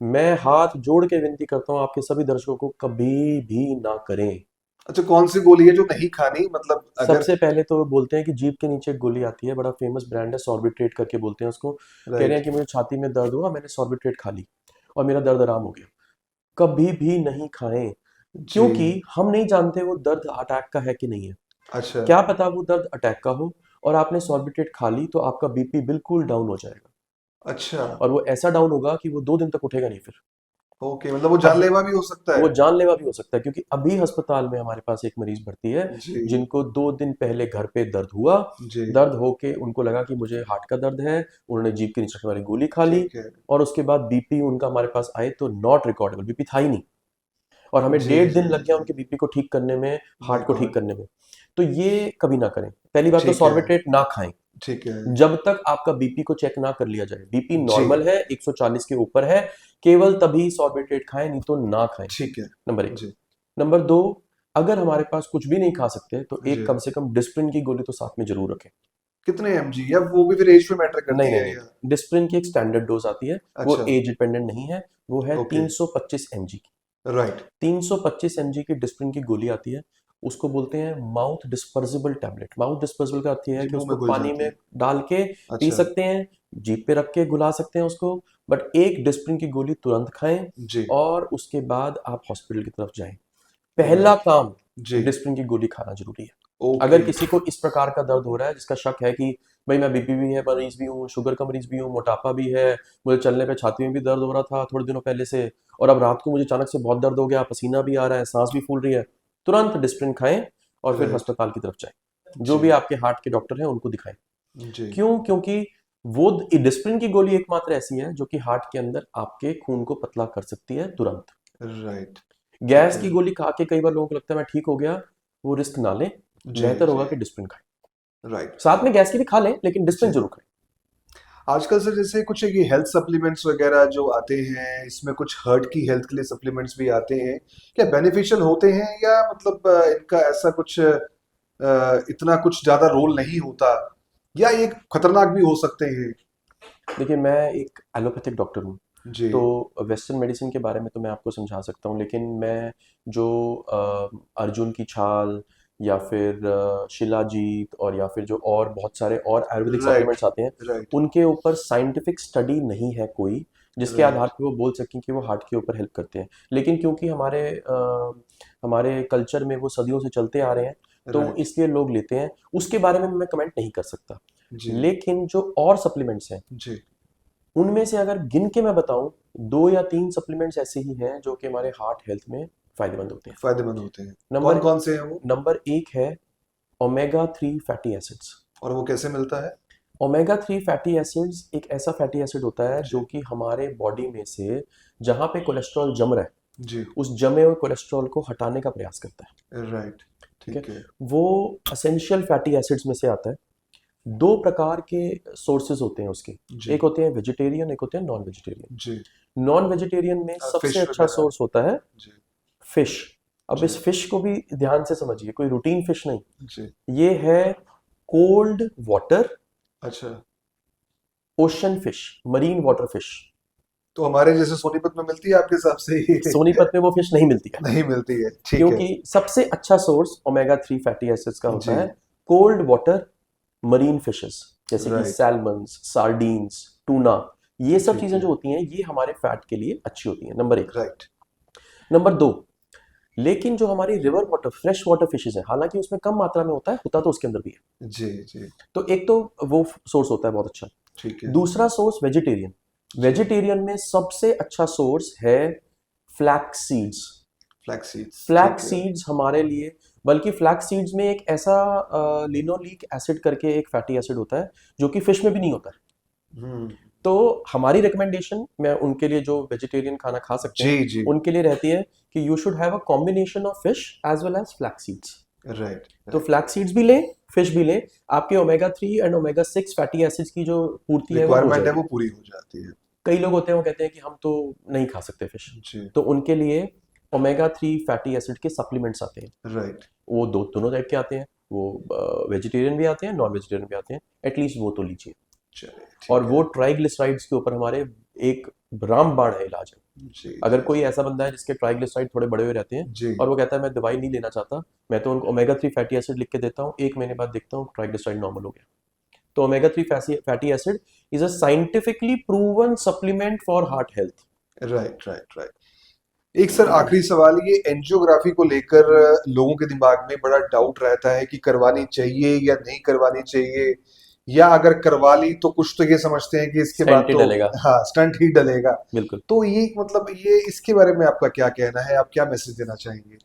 Speaker 2: मैं हाथ जोड़ के विनती करता हूँ आपके सभी दर्शकों को, कभी भी ना करें।
Speaker 1: अच्छा, कौन सी गोली है जो नहीं खानी, मतलब अगर।
Speaker 2: सबसे पहले तो बोलते हैं कि जीभ के नीचे एक गोली आती है, बड़ा फेमस ब्रांड है, सॉर्बिट्रेट करके बोलते हैं उसको। कह रहे
Speaker 1: राइट।
Speaker 2: हैं कि मुझे छाती में दर्द हुआ, मैंने सॉर्बिट्रेट खा ली और मेरा दर्द आराम हो गया। कभी भी नहीं खाएं,
Speaker 1: जी।
Speaker 2: क्योंकि हम नहीं जानते वो दर्द अटैक का है कि नहीं है।
Speaker 1: अच्छा।
Speaker 2: क्या पता वो दर्द अटैक का हो, और आपने सॉर्बिट्रेट खा ली तो आपका बीपी बिल्कुल डाउन हो जाएगा,
Speaker 1: अच्छा।
Speaker 2: और वो ऐसा डाउन होगा कि वो 2 दिन तक उठेगा नहीं फिर।
Speaker 1: ओके, मतलब वो
Speaker 2: अब
Speaker 1: जानलेवा भी हो सकता
Speaker 2: वो
Speaker 1: है।
Speaker 2: जानलेवा भी हो सकता है, क्योंकि अभी अस्पताल में हमारे पास एक मरीज भर्ती है
Speaker 1: जी
Speaker 2: जिनको 2 दिन पहले घर पे दर्द हुआ।
Speaker 1: जी।
Speaker 2: दर्द होके उनको लगा कि मुझे हार्ट का दर्द है, उन्होंने जीभ के नीचे रखने वाली गोली खा ली,
Speaker 1: ठीक है।
Speaker 2: और उसके बाद बीपी उनका हमारे पास आए तो नॉट रिकॉर्डेबल, बीपी था ही नहीं, और हमें
Speaker 1: जी
Speaker 2: 1.5 दिन
Speaker 1: जी
Speaker 2: लग गया
Speaker 1: जी।
Speaker 2: उनके बीपी को ठीक करने में,
Speaker 1: माय
Speaker 2: हार्ट को ठीक
Speaker 1: गॉड।
Speaker 2: करने में। तो ये कभी ना करें। पहली बात तो
Speaker 1: ठीक है।
Speaker 2: सॉर्बिट्रेट ना खाएं
Speaker 1: ठीक है।
Speaker 2: जब तक आपका बीपी को चेक ना कर लिया जाए। बीपी
Speaker 1: जी।
Speaker 2: नॉर्मल है, 140 के ऊपर है, केवल तभी सॉर्बिट्रेट खाएं, नहीं तो ना खाएं।
Speaker 1: ठीक है।
Speaker 2: नंबर 1।
Speaker 1: जी
Speaker 2: नंबर 2, अगर हमारे पास कुछ भी नहीं खा सकते तो एक
Speaker 1: जी।
Speaker 2: कम से कम डिस्प्रिन की गोली तो साथ में जरूर रखें।
Speaker 1: कितने एमजी, या वो भी फिर एज पे मैटर
Speaker 2: नहीं
Speaker 1: करती
Speaker 2: नहीं
Speaker 1: है
Speaker 2: नहीं,
Speaker 1: या?
Speaker 2: डिस्प्रिन की एक स्टैंडर्ड डोज आती है, वो
Speaker 1: अच्छा।
Speaker 2: एज डिपेंडेंट नहीं है। वो है
Speaker 1: ओके।
Speaker 2: 325 mg की।
Speaker 1: राइट।
Speaker 2: 325 mg की डिस्प्रिन की गोली आती है, उसको बोलते हैं mouth dispersible tablet. Mouth dispersible का अर्थ यह है
Speaker 1: जी,
Speaker 2: कि
Speaker 1: मुंह
Speaker 2: उसको
Speaker 1: में घुल
Speaker 2: पानी
Speaker 1: जाती
Speaker 2: में
Speaker 1: है।
Speaker 2: डाल के पी
Speaker 1: अच्छा।
Speaker 2: सकते हैं, जीभ पे रख के घुला सकते हैं उसको, बट एक डिस्प्रिन की गोली तुरंत खाएं,
Speaker 1: जी।
Speaker 2: और उसके बाद आप हॉस्पिटल की तरफ जाएं। पहला
Speaker 1: राइट।
Speaker 2: काम,
Speaker 1: जी।
Speaker 2: डिस्प्रिन की गोली खाना जरूरी है।
Speaker 1: ओके।
Speaker 2: अगर किसी को इस प्रकार का दर्द हो रहा है जिसका शक है कि भाई मैं बीपी भी है मरीज भी हूँ, शुगर का मरीज भी हूँ, मोटापा भी है, मुझे चलने पे छाती में भी दर्द हो रहा था थोड़े दिनों पहले से, और अब रात को मुझे अचानक से बहुत दर्द हो गया, पसीना भी आ रहा है, सांस भी फूल रही है, तुरंत डिस्प्रिन खाएं और फिर
Speaker 1: राइट।
Speaker 2: अस्पताल की तरफ जाएं। जो
Speaker 1: जी
Speaker 2: भी आपके हार्ट के डॉक्टर हैं उनको दिखाएं।
Speaker 1: जी।
Speaker 2: क्यों? क्योंकि वो डिस्प्रिन की गोली एकमात्र ऐसी है जो कि हार्ट के अंदर आपके खून को पतला कर सकती है तुरंत।
Speaker 1: राइट। ठीक
Speaker 2: गैस
Speaker 1: है।
Speaker 2: की गोली खा के कई बार लोगों को लगता है मैं ठीक हो गया, वो रिस्क ना लें।
Speaker 1: जी
Speaker 2: बेहतर
Speaker 1: जी।
Speaker 2: होगा कि डिस्प्रिन खाएं।
Speaker 1: राइट।
Speaker 2: साथ में गैस की भी खा लें, लेकिन डिस्प्रिन
Speaker 1: जी।
Speaker 2: जरूर खाएं।
Speaker 1: आजकल सर जैसे कुछ ये हेल्थ सप्लीमेंट्स वगैरह जो आते हैं, इसमें कुछ हार्ट की हेल्थ के लिए सप्लीमेंट्स भी आते हैं, क्या बेनिफिशियल होते हैं, या मतलब इनका ऐसा कुछ इतना कुछ ज्यादा रोल नहीं होता, या ये खतरनाक भी हो सकते हैं?
Speaker 2: देखिए, मैं एक एलोपैथिक डॉक्टर हूँ,
Speaker 1: जी।
Speaker 2: तो वेस्टर्न मेडिसिन के बारे में तो मैं आपको समझा सकता हूँ, लेकिन मैं जो अर्जुन की छाल, या फिर शिलाजीत, और या फिर जो और बहुत सारे और आयुर्वेदिक
Speaker 1: राइट
Speaker 2: सप्लीमेंट्स आते हैं,
Speaker 1: राइट
Speaker 2: उनके ऊपर साइंटिफिक स्टडी नहीं है कोई जिसके आधार
Speaker 1: राइट
Speaker 2: पर वो बोल सकें कि वो हार्ट के ऊपर हेल्प करते हैं। लेकिन क्योंकि हमारे कल्चर में वो सदियों से चलते आ रहे हैं, तो
Speaker 1: राइट।
Speaker 2: इसलिए लोग लेते हैं। उसके बारे में मैं कमेंट नहीं कर सकता।
Speaker 1: जी
Speaker 2: लेकिन जो और सप्लीमेंट्स हैं,
Speaker 1: जी।
Speaker 2: उनमें से अगर गिन के मैं बताऊं, 2 या 3 सप्लीमेंट्स ऐसे ही हैं जो कि हमारे हार्ट हेल्थ में फायदेमंद होते हैं।
Speaker 1: फायदेमंद होते हैं। कौन
Speaker 2: नंबर
Speaker 1: कौन से हैं वो?
Speaker 2: नंबर 1 है ओमेगा 3 फैटी एसिड्स।
Speaker 1: और वो कैसे मिलता है?
Speaker 2: ओमेगा 3 फैटी एसिड्स एक ऐसा फैटी एसिड होता है जो
Speaker 1: जी
Speaker 2: कि हमारे बॉडी में से जहां पे कोलेस्ट्रॉल जम रहा है,
Speaker 1: जी।
Speaker 2: उस जमे हुए कोलेस्ट्रॉल को हटाने का प्रयास करता है।
Speaker 1: राइट।
Speaker 2: ठीक है,
Speaker 1: ठीक है।
Speaker 2: वो असेंशियल फैटी एसिड्स में से आता है। दो प्रकार के सोर्सेज होते हैं उसके।
Speaker 1: जी
Speaker 2: एक होते हैं वेजिटेरियन, एक होते हैं नॉन वेजिटेरियन।
Speaker 1: जी।
Speaker 2: नॉन वेजिटेरियन में सबसे
Speaker 1: फिश
Speaker 2: अच्छा
Speaker 1: वगैरह।
Speaker 2: सोर्स होता है
Speaker 1: जी
Speaker 2: फिश। अब
Speaker 1: जी
Speaker 2: इस फिश को भी ध्यान से समझिए, कोई रूटीन फिश नहीं,
Speaker 1: जी।
Speaker 2: ये है कोल्ड वाटर
Speaker 1: अच्छा,
Speaker 2: ocean fish, marine water fish.
Speaker 1: तो हमारे जैसे सोनीपत में मिलती है आपके हिसाब से ये?
Speaker 2: सोनीपत में वो फिश नहीं मिलती है,
Speaker 1: नहीं मिलती है, ठीक है।
Speaker 2: क्योंकि सबसे अच्छा सोर्स ओमेगा 3 फैटी एसिड्स का होता
Speaker 1: जी,
Speaker 2: है कोल्ड वाटर मरीन फिशेस, जैसे कि
Speaker 1: राइट,
Speaker 2: सैल्मन्स, सार्डीन्स, टूना। ये सब
Speaker 1: ठीक
Speaker 2: चीजें
Speaker 1: है,
Speaker 2: जो होती हैं ये हमारे फैट के लिए अच्छी होती हैं, नंबर एक।
Speaker 1: राइट।
Speaker 2: नंबर दो, लेकिन जो हमारी river water fresh water fishes है, हालांकि उसमें कम मात्रा में होता है, होता तो उसके अंदर भी है।
Speaker 1: जी, जी,
Speaker 2: तो एक तो वो सोर्स होता है बहुत अच्छा।
Speaker 1: ठीक है।
Speaker 2: दूसरा सोर्स वेजिटेरियन।
Speaker 1: जी,
Speaker 2: वेजिटेरियन में सबसे अच्छा सोर्स है फ्लैक्स सीड्स।
Speaker 1: फ्लैक्स सीड्स, ठीक
Speaker 2: फ्लैक्स
Speaker 1: है।
Speaker 2: सीड्स हमारे लिए, बल्कि फ्लैक्स सीड्स में एक ऐसा लिनोलीक एसिड करके एक फैटी एसिड होता है जो कि फिश में भी नहीं होता है।
Speaker 1: हुँ,
Speaker 2: तो हमारी रिकमेंडेशन, मैं उनके लिए जो वेजिटेरियन खाना खा सकते हैं
Speaker 1: जी, जी,
Speaker 2: उनके लिए रहती है कि you should have a combination of fish as well as flax seeds.
Speaker 1: Right,
Speaker 2: तो
Speaker 1: राइट।
Speaker 2: फ्लैक्स सीड्स भी लें, फिश भी लें, आपके omega 3 and omega 6 fatty acids की जो पूर्ति है वो हो
Speaker 1: रिक्वायरमेंट है
Speaker 2: जाएगी।
Speaker 1: वो पूरी हो जाती है।
Speaker 2: कई लोग होते हैं वो कहते हैं कि हम तो नहीं खा सकते फिश,
Speaker 1: जी,
Speaker 2: तो उनके लिए ओमेगा 3 फैटी एसिड के सप्लीमेंट्स आते हैं।
Speaker 1: राइट,
Speaker 2: वो दोनों टाइप के आते हैं, वो वेजिटेरियन भी आते हैं, नॉन वेजिटेरियन भी आते हैं, एटलीस्ट वो तो लीजिए।
Speaker 1: चलिए,
Speaker 2: और
Speaker 1: ठीक है।
Speaker 2: वो ट्राइग्लिसराइड्स के ऊपर हमारे एक रामबाण है इलाज है।
Speaker 1: जी,
Speaker 2: अगर
Speaker 1: जी,
Speaker 2: कोई ऐसा बंदा है जिसके ट्राइग्लिसराइड थोड़े बड़े हुए रहते हैं
Speaker 1: जी,
Speaker 2: और वो कहता है मैं दवाई नहीं लेना चाहता, मैं तो उनको ओमेगा 3 फैटी एसिड लिख के देता हूँ, एक महीने बाद देखता हूँ ट्राइग्लिसराइड नॉर्मल हो गया। तो omega 3 fatty acid is a scientifically proven supplement for heart health.
Speaker 1: Right, right, right. एक सर आखिरी सवाल, ये एंजियोग्राफी को लेकर लोगों के दिमाग में बड़ा डाउट रहता है कि करवानी चाहिए या नहीं करवानी चाहिए, या अगर करवा ली तो कुछ तो ये समझते हैं कि इसके बाद
Speaker 2: स्टेंट ही
Speaker 1: तो
Speaker 2: डलेगा।
Speaker 1: हाँ स्टंट ही डलेगा।
Speaker 2: बिल्कुल।
Speaker 1: तो ये मतलब ये इसके बारे में आपका क्या कहना है, आप क्या मैसेज देना चाहेंगे?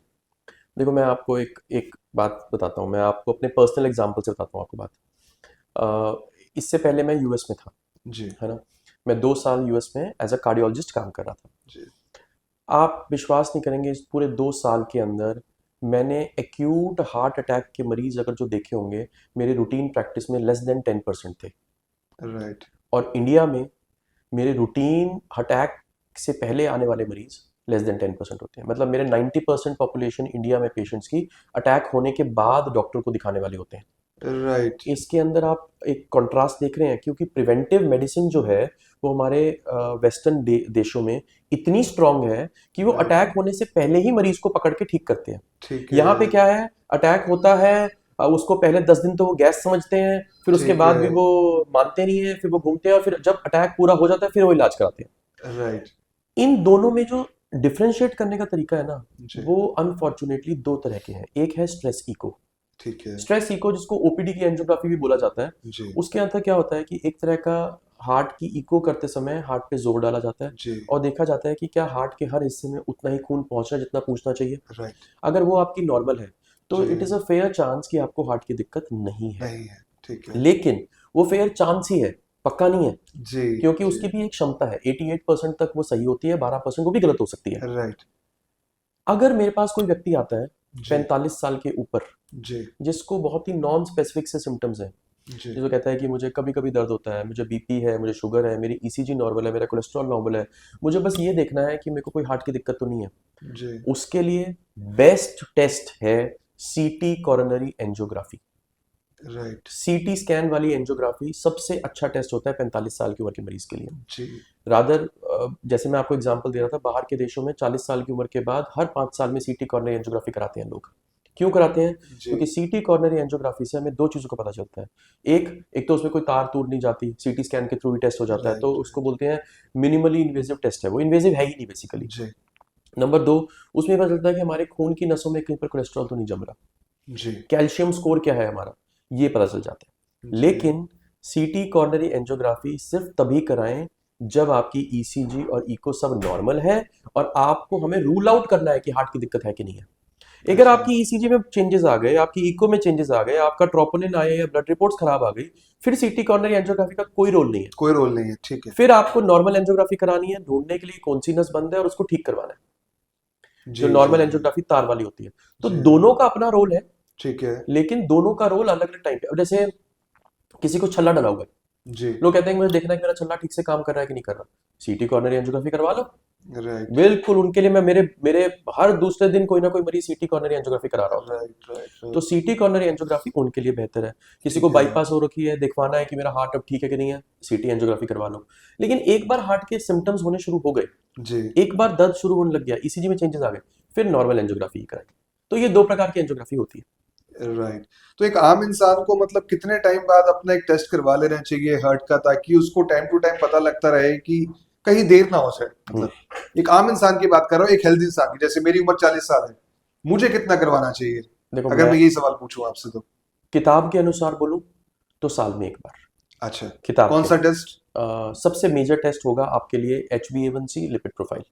Speaker 2: देखो मैं आपको एक एक बात बताता हूँ, मैं आपको अपने पर्सनल एग्जांपल से बताता हूँ आपको बात। इससे पहले मैं यूएस में था,
Speaker 1: जी,
Speaker 2: है ना। मैं 2 साल यूएस में एज अ कार्डियोलॉजिस्ट काम कर रहा था।
Speaker 1: जी,
Speaker 2: आप विश्वास नहीं करेंगे, इस पूरे 2 साल के अंदर मैंने एक्यूट हार्ट अटैक के मरीज अगर जो देखे होंगे, मेरे रूटीन प्रैक्टिस में लेस देन 10% थे।
Speaker 1: राइट,
Speaker 2: और इंडिया में मेरे रूटीन अटैक से पहले आने वाले मरीज लेस देन 10% होते हैं। मतलब मेरे 90% पॉपुलेशन इंडिया में पेशेंट्स की अटैक होने के बाद डॉक्टर को दिखाने वाले होते हैं।
Speaker 1: राइट,
Speaker 2: इसके अंदर आप एक कंट्रास्ट देख रहे हैं, क्योंकि प्रिवेंटिव मेडिसिन जो है वो हमारे वेस्टर्न देशों में इतनी स्ट्रांग है कि वो
Speaker 1: राइट,
Speaker 2: अटैक होने से पहले ही मरीज को पकड़ के ठीक करते हैं।
Speaker 1: ठीक
Speaker 2: यहाँ
Speaker 1: है,
Speaker 2: पे क्या है, अटैक होता है, उसको पहले 10 दिन तो वो गैस समझते हैं, फिर उसके
Speaker 1: ठीक
Speaker 2: बाद
Speaker 1: है,
Speaker 2: भी वो मानते नहीं है, फिर वो घूमते हैं, और फिर जब अटैक पूरा हो जाता है फिर वो इलाज कराते हैं।
Speaker 1: राइट,
Speaker 2: इन दोनों में जो डिफरेंशिएट करने का तरीका है ना,
Speaker 1: जी,
Speaker 2: वो अनफॉर्चुनेटली दो तरह के हैं। एक है स्ट्रेस इको।
Speaker 1: ठीक है,
Speaker 2: स्ट्रेस इको जिसको ओपीडी की एंजियोग्राफी भी बोला जाता है,
Speaker 1: जी,
Speaker 2: उसके अंदर क्या होता है कि एक तरह का हार्ट की इको करते समय हार्ट पे जोर डाला जाता है
Speaker 1: जी,
Speaker 2: और देखा जाता है कि क्या हार्ट के हर हिस्से में उतना ही खून पहुंच रहा है जितना पूछना चाहिए।
Speaker 1: राइट,
Speaker 2: अगर वो आपकी नॉर्मल है तो
Speaker 1: जी,
Speaker 2: it is a fair chance कि आपको हार्ट की दिक्कत नहीं है।
Speaker 1: नहीं है, ठीक है,
Speaker 2: लेकिन वो फेयर चांस ही है, पक्का नहीं है,
Speaker 1: जी,
Speaker 2: क्योंकि
Speaker 1: जी,
Speaker 2: उसकी भी एक क्षमता है। 88% तक वो सही होती है, 12% वो भी गलत हो सकती है।
Speaker 1: राइट,
Speaker 2: अगर मेरे पास कोई व्यक्ति आता है
Speaker 1: जी,
Speaker 2: 45 साल के ऊपर,
Speaker 1: जी,
Speaker 2: जिसको बहुत ही नॉन स्पेसिफिक से सिम्टम्स हैं,
Speaker 1: जी,
Speaker 2: जो कहता है कि मुझे कभी कभी दर्द होता है, मुझे बीपी है, मुझे शुगर है, मेरी ईसीजी नॉर्मल है, मेरा कोलेस्ट्रॉल नॉर्मल है, मुझे बस ये देखना है कि मेरे को कोई हार्ट की दिक्कत तो नहीं है,
Speaker 1: जी,
Speaker 2: उसके लिए बेस्ट टेस्ट है सीटी coronary angiography.
Speaker 1: Right,
Speaker 2: CT scan वाली एंजियोग्राफी सबसे अच्छा टेस्ट होता है 45 साल की उम्र के मरीज के लिए।
Speaker 1: जी,
Speaker 2: रादर जैसे मैं आपको एग्जांपल दे रहा था, बाहर के देशों में 40 साल की उम्र के बाद हर 5 साल में सीटी कॉर्नरी एंजियोग्राफी कराते हैं लोग। क्यों कराते हैं?
Speaker 1: जी,
Speaker 2: क्योंकि सीटी कॉर्नरी एंजियोग्राफी से हमें दो चीज़ों का पता चलता है। एक एक तो उसमें कोई तार तूर नहीं जाती, सीटी स्कैन के थ्रू ही टेस्ट हो जाता है, तो
Speaker 1: राइट,
Speaker 2: उसको बोलते हैं मिनिमली इन्वेजिव टेस्ट है। वो इन्वेजिव है ही नहीं बेसिकली।
Speaker 1: जी,
Speaker 2: नंबर दो, उसमें पता चलता है कि हमारे खून की नसों में कहीं पर कोलेस्ट्रॉल तो नहीं जम रहा,
Speaker 1: जी,
Speaker 2: कैल्शियम स्कोर क्या है हमारा, ये पता चल जाता है।
Speaker 1: जी,
Speaker 2: लेकिन सीटी कॉर्नरी एंजियोग्राफी सिर्फ तभी कराएं जब आपकी ईसीजी और इको सब नॉर्मल है और आपको हमें रूल आउट करना है कि हार्ट की दिक्कत है कि नहीं है। अगर
Speaker 1: अच्छा,
Speaker 2: आपकी ईसीजी में चेंजेस आ गए, आपकी इको में चेंजेस आ गए, आपका ट्रोपोनिन आया या ब्लड रिपोर्ट्स खराब आ गई, फिर सीटी कॉर्नरी एंजियोग्राफी का कोई रोल नहीं है।
Speaker 1: कोई रोल नहीं है, ठीक है,
Speaker 2: फिर आपको नॉर्मल एंजियोग्राफी करानी है, ढूंढने के लिए कौन सी नस बंद है और उसको ठीक करवाना है, जो
Speaker 1: जी, जी,
Speaker 2: नॉर्मल
Speaker 1: जी,
Speaker 2: एंजियोग्राफी तार वाली होती है। तो
Speaker 1: जी,
Speaker 2: दोनों का अपना रोल है,
Speaker 1: ठीक है,
Speaker 2: लेकिन दोनों का रोल अलग अलग टाइम पे। अब जैसे किसी को छल्ला डला हुआ है,
Speaker 1: जी।
Speaker 2: लोग कहते हैं मुझे देखना है कि मेरा छल्ला ठीक से काम कर रहा है कि नहीं कर रहा, सीटी कॉर्नरी एंजियोग्राफी करवा लो।
Speaker 1: राइट
Speaker 2: बिल्कुल, उनके लिए मैं मेरे हर दूसरे दिन कोई ना कोई मरीज सीटी कॉर्नरी एंजियोग्राफी करा रहा होता है।
Speaker 1: राइट
Speaker 2: तो सीटी कॉर्नरी एंजियोग्राफी उनके लिए बेहतर है। किसी को
Speaker 1: ठीक है।
Speaker 2: बाईपास हो रखी है, दिखवाना है कि मेरा हार्ट अब ठीक है कि नहीं है, सीटी एंजियोग्राफी करवा लो। लेकिन एक बार हार्ट के सिम्टम्स होने शुरू हो गए,
Speaker 1: जी।
Speaker 2: एक बार दर्द शुरू होने लग गया, ईसीजी में चेंजेस आ गए, फिर नॉर्मल एंजियोग्राफी कराएंगे। तो ये 2 प्रकार की एंजियोग्राफी होती है।
Speaker 1: राइट। तो एक आम इंसान को मतलब कितने टाइम बाद अपना एक टेस्ट करवा लेना चाहिए हार्ट का, ताकि उसको टाइम टू टाइम पता लगता रहे कि कहीं देर ना हो जाए? मतलब एक आम इंसान की बात कर रहा हूँ, एक हेल्दी इंसान की, जैसे मेरी उम्र 40 साल है, मुझे कितना करवाना चाहिए
Speaker 2: देखो,
Speaker 1: अगर मैं यही सवाल पूछूं आपसे तो?
Speaker 2: किताब के अनुसार बोलूं तो साल में 1 बार।
Speaker 1: अच्छा,
Speaker 2: किताब
Speaker 1: कौन
Speaker 2: के
Speaker 1: सा टेस्ट?
Speaker 2: सबसे मेजर टेस्ट होगा आपके लिए HbA1c, लिपिड प्रोफाइल।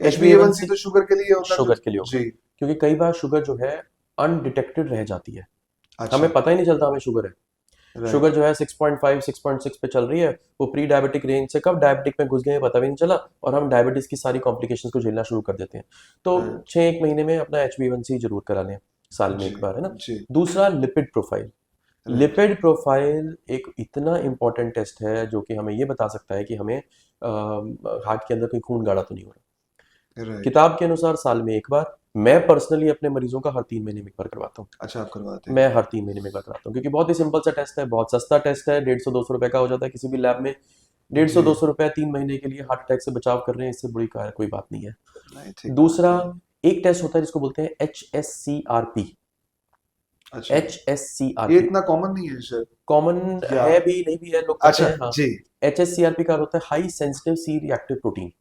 Speaker 1: HbA1c तो शुगर के लिए होता है?
Speaker 2: शुगर के लिए होगा,
Speaker 1: जी।
Speaker 2: क्योंकि कई बार शुगर जो है अनडिटेक्टेड रह जाती है,
Speaker 1: अच्छा।
Speaker 2: हमें पता ही नहीं चलता हमें शुगर है।
Speaker 1: राइट।
Speaker 2: शुगर जो है 6.5 6.6 पे चल रही है, वो प्री डायबिटिक रेंज से कब डायबिटिक में घुस गए पता भी नहीं चला, और हम डायबिटीज की सारी कॉम्प्लिकेशंस को झेलना शुरू कर देते हैं। तो
Speaker 1: हाँ।
Speaker 2: 6 महीने में अपना HbA1c जरूर करा लें, साल में
Speaker 1: जी,
Speaker 2: 1 बार, है ना।
Speaker 1: जी।
Speaker 2: दूसरा lipid profile.
Speaker 1: Right.
Speaker 2: Lipid profile एक इतना इंपॉर्टेंट टेस्ट है जो कि हमें ये बता सकता है कि हमें हार्ट के अंदर कोई खून गाढ़ा तो नहीं हो रहा।
Speaker 1: राइट।
Speaker 2: किताब के अनुसार साल में 1 बार। मैं पर्सनली अपने मरीजों का हर 3 महीने में 1 बार करवाता हूँ।
Speaker 1: अच्छा, आप करवाते हैं?
Speaker 2: मैं हर 3 महीने में 1 बार कराता हूँ, क्योंकि बहुत ही सिंपल सा टेस्ट है, बहुत सस्ता टेस्ट है, 150-200 रुपए का हो जाता है किसी भी लैब में। 150-200 रुपए 3 महीने के लिए हार्ट अटैक से बचाव कर रहे हैं, इससे बड़ी कोई बात नहीं है।
Speaker 1: नहीं, ठीक
Speaker 2: दूसरा,
Speaker 1: बात
Speaker 2: एक टेस्ट होता है जिसको बोलते हैं HSCRP।
Speaker 1: है। अच्छा, ये
Speaker 2: HSCRP
Speaker 1: इतना कॉमन नहीं है शायद?
Speaker 2: कॉमन
Speaker 1: या
Speaker 2: है भी, नहीं भी है, लोग कहते
Speaker 1: अच्छा,
Speaker 2: हैं। हाँ,
Speaker 1: जी।
Speaker 2: HSCRP का होता है high sensitive C reactive protein.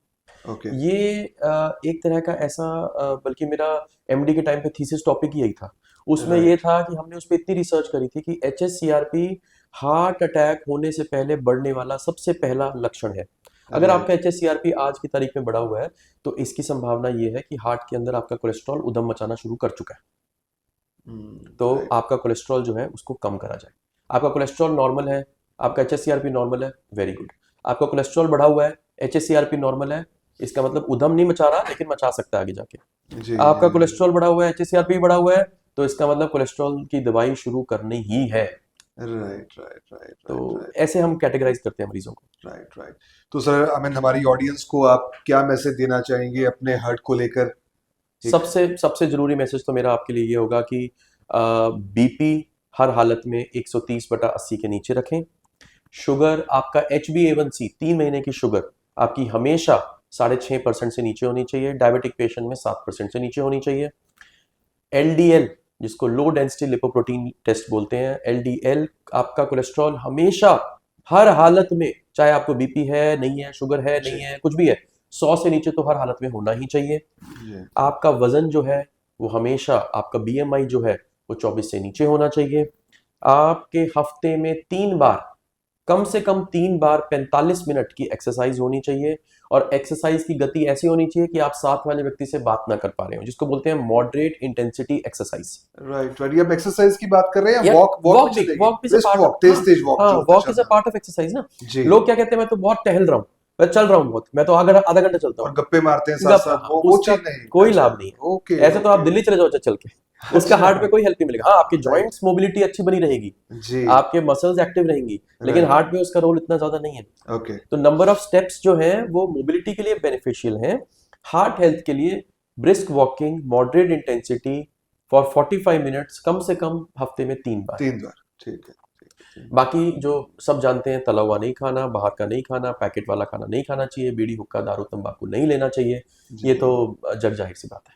Speaker 1: Okay.
Speaker 2: ये एक तरह का ऐसा, बल्कि मेरा MD के टाइम पे थीसिस टॉपिक ही यही था। उसमें ये
Speaker 1: राइट।
Speaker 2: था कि हमने उस पर इतनी रिसर्च करी थी कि HSCRP हार्ट अटैक होने से पहले बढ़ने वाला सबसे पहला लक्षण है। अगर
Speaker 1: राइट।
Speaker 2: आपका HSCRP आज की तारीख में बढ़ा हुआ है, तो इसकी संभावना ये है कि हार्ट के अंदर आपका कोलेस्ट्रॉल उधम मचाना शुरू कर चुका है। तो
Speaker 1: राइट।
Speaker 2: आपका कोलेस्ट्रॉल जो है उसको कम करा जाए। आपका कोलेस्ट्रॉल नॉर्मल है, आपका HSCRP नॉर्मल है, वेरी गुड। आपका कोलेस्ट्रॉल बढ़ा हुआ है, HSCRP नॉर्मल है, इसका मतलब उधम नहीं मचा रहा, लेकिन मचा सकता है आगे जाके।
Speaker 1: जी,
Speaker 2: आपका
Speaker 1: जी।
Speaker 2: कोलेस्ट्रॉल बढ़ा हुआ है, HSCRP बढ़ा हुआ है, तो इसका मतलब कोलेस्ट्रॉल की दवाई शुरू करनी ही है।
Speaker 1: राइट, राइट, राइट,
Speaker 2: तो
Speaker 1: राइट,
Speaker 2: ऐसे हम कैटेगराइज करते हैं मरीजों को।
Speaker 1: Right, right. तो सर, हमारी ऑडियंस को आप क्या मैसेज देना चाहेंगे अपने हार्ट को लेकर? एक
Speaker 2: सबसे सबसे जरूरी मैसेज तो मेरा आपके लिए ये होगा कि बीपी हर हालत में 130/80 के नीचे रखें। शुगर, आपका HbA1c 3 महीने की शुगर आपकी हमेशा 6.5% से नीचे होनी चाहिए, डायबिटिक पेशेंट में 7% से नीचे होनी चाहिए। LDL, जिसको लो डेंसिटी लिपोप्रोटीन टेस्ट बोलते हैं, LDL, आपका कोलेस्ट्रॉल हमेशा हर हालत में, चाहे आपको बीपी है नहीं है, शुगर है
Speaker 1: जी,
Speaker 2: नहीं है, कुछ भी है, 100 से नीचे तो हर हालत में होना ही चाहिए।
Speaker 1: जी।
Speaker 2: आपका वजन जो है वो हमेशा, आपका BMI जो है वो 24 से नीचे होना चाहिए। आपके हफ्ते में 3 बार, कम से कम 3 बार 45 मिनट की एक्सरसाइज होनी चाहिए, और एक्सरसाइज की गति ऐसी होनी चाहिए कि आप साथ वाले व्यक्ति से बात ना कर पा रहे हो, जिसको बोलते हैं moderate intensity exercise.
Speaker 1: Right, right. ये आप एक्सरसाइज की बात कर रहे हैं या
Speaker 2: या
Speaker 1: वॉक वॉक
Speaker 2: वॉक
Speaker 1: भी
Speaker 2: भी,
Speaker 1: चलेगी?
Speaker 2: वॉक भी
Speaker 1: ब्रिस्क वॉक, तेज वॉक
Speaker 2: हाँ,
Speaker 1: जो होता है
Speaker 2: वॉक इज अ
Speaker 1: चलना।
Speaker 2: पार्ट ऑफ एक्सरसाइज ना।
Speaker 1: जी।
Speaker 2: लोग क्या कहते हैं, मैं तो बहुत टहल रहा हूँ, मैं चल रहा हूँ बहुत, मैं तो आधा घंटा चलता
Speaker 1: और
Speaker 2: हूँ।
Speaker 1: गप्पे मारते हैं साथ साथ, वो
Speaker 2: उसका
Speaker 1: चीज नहीं?
Speaker 2: कोई
Speaker 1: अच्छा,
Speaker 2: लाभ नहीं है।
Speaker 1: ओके,
Speaker 2: ऐसे तो आप
Speaker 1: ओके।
Speaker 2: दिल्ली चले जाओ चल के, उसका हार्ट पे
Speaker 1: अच्छा,
Speaker 2: कोई हेल्प नहीं मिलेगा। हाँ, आपकी
Speaker 1: राइट।
Speaker 2: जॉइंट्स मोबिलिटी अच्छी बनी रहेगी,
Speaker 1: जी।
Speaker 2: आपके मसल्स एक्टिव रहेंगी, लेकिन
Speaker 1: राइट।
Speaker 2: हार्ट में उसका रोल इतना ज्यादा नहीं है।
Speaker 1: ओके।
Speaker 2: तो नंबर ऑफ स्टेप्स जो है वो मोबिलिटी के लिए बेनिफिशियल है। हार्ट हेल्थ के लिए brisk walking, moderate intensity for 45 minutes, कम से कम हफ्ते में 3 बार।
Speaker 1: 3 बार, ठीक है, ठीक है।
Speaker 2: बाकी जो सब जानते हैं, तला हुआ नहीं खाना, बाहर का नहीं खाना, पैकेट वाला खाना नहीं खाना चाहिए, बीड़ी हुक्का दारू तंबाकू नहीं लेना चाहिए, ये
Speaker 1: जी।
Speaker 2: तो जग जाहिर सी बात है।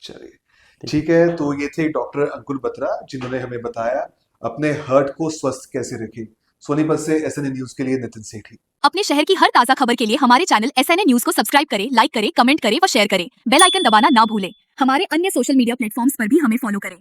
Speaker 1: चलिए,
Speaker 2: ठीक
Speaker 1: ठीक है। तो ये थे डॉक्टर अंकुर बत्रा, जिन्होंने हमें बताया अपने हार्ट को स्वस्थ कैसे रखें। सोनीपत से SNA न्यूज के लिए नितिन सेठी।
Speaker 3: अपने शहर की हर ताजा खबर के लिए हमारे चैनल SNA न्यूज को सब्सक्राइब करें, लाइक करें, कमेंट करें व शेयर करें। बेल आइकन दबाना ना भूलें। हमारे अन्य सोशल मीडिया प्लेटफॉर्म्स पर भी हमें फॉलो करें।